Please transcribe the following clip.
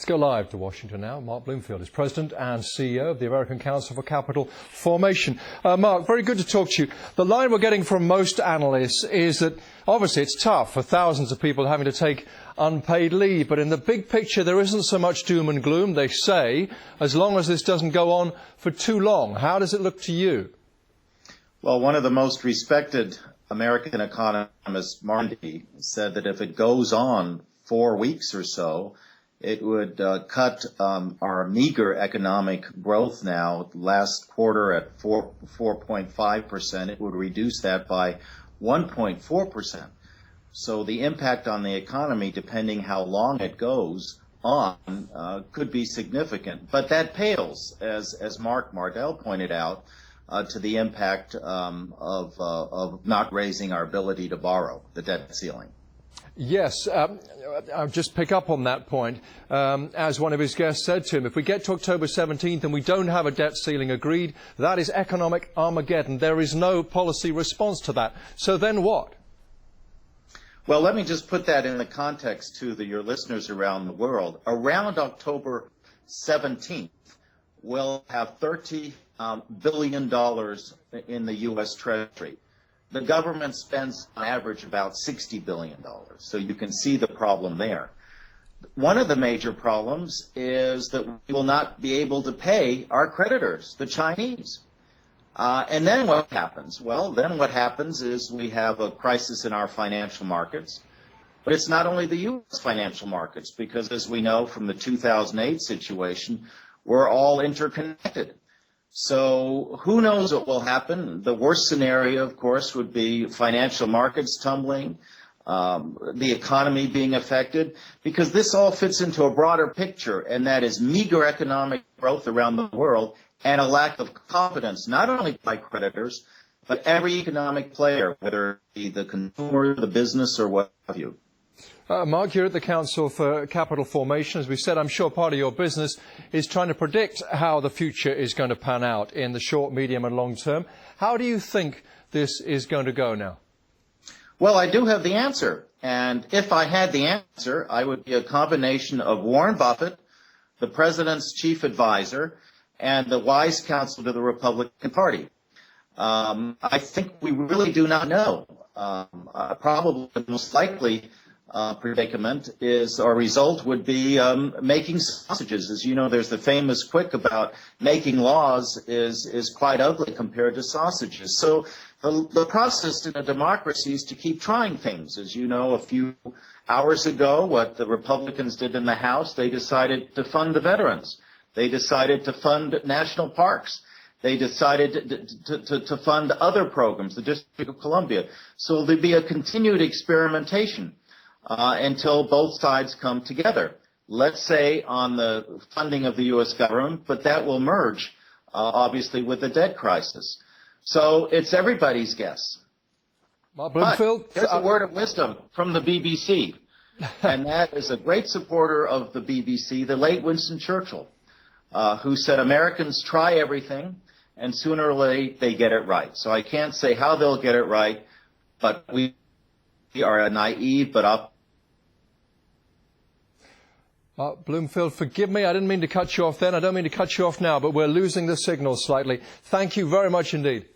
go live to Washington now. Mark Bloomfield is President and CEO of the American Council for Capital Formation. Mark, very good to talk to you. The line we're getting from most analysts is that obviously it's tough for thousands of people having to take unpaid leave, but in the big picture there isn't so much doom and gloom, they say, as long as this doesn't go on for too long. How does it look to you? Well, one of the most respected American economist, Marty, said that if it goes on 4 weeks or so, it would cut our meager economic growth now, last quarter at 4.5%. It would reduce that by 1.4%. So the impact on the economy, depending how long it goes on, could be significant. But that pales, as Mark Mardell pointed out, to the impact of not raising our ability to borrow, the debt ceiling. Yes, I'll just pick up on that point. As one of his guests said to him, if we get to October 17th and we don't have a debt ceiling agreed, that is economic Armageddon. There is no policy response to that. So then what? Well, let me just put that in the context to your listeners around the world. Around October 17th, we'll have $30 billion in the U.S. Treasury. The government spends on average about $60 billion, so you can see the problem there. One of the major problems is that we will not be able to pay our creditors, the Chinese. And then what happens? Well, then what happens is we have a crisis in our financial markets. But it's not only the U.S. financial markets, because as we know from the 2008 situation, we're all interconnected. So who knows what will happen? The worst scenario, of course, would be financial markets tumbling, the economy being affected, because this all fits into a broader picture, and that is meager economic growth around the world and a lack of confidence, not only by creditors, but every economic player, whether it be the consumer, the business, or what have you. Mark, you're at the Council for Capital Formation. As we said, I'm sure part of your business is trying to predict how the future is going to pan out in the short, medium and long term. How do you think this is going to go now? Well, I do have the answer. And if I had the answer, I would be a combination of Warren Buffett, the president's chief advisor, and the wise counsel to the Republican Party. I think we really do not know. Probably the most likely predicament is, or result would be making sausages. As you know, there's the famous quip about making laws is quite ugly compared to sausages. So the process in a democracy is to keep trying things. As you know, a few hours ago, what the Republicans did in the House, they decided to fund the veterans. They decided to fund national parks. They decided to fund other programs, the District of Columbia. So there'd be a continued experimentation until both sides come together. Let's say on the funding of the U.S. government, but that will merge, obviously, with the debt crisis. So it's everybody's guess. Mark Bloomfield, but there's a word of wisdom from the BBC, and that is a great supporter of the BBC, the late Winston Churchill, who said Americans try everything, and sooner or later they get it right. So I can't say how they'll get it right, but we are naive but up. Bloomfield, forgive me, I didn't mean to cut you off then. I don't mean to cut you off now, but we're losing the signal slightly. Thank you very much indeed.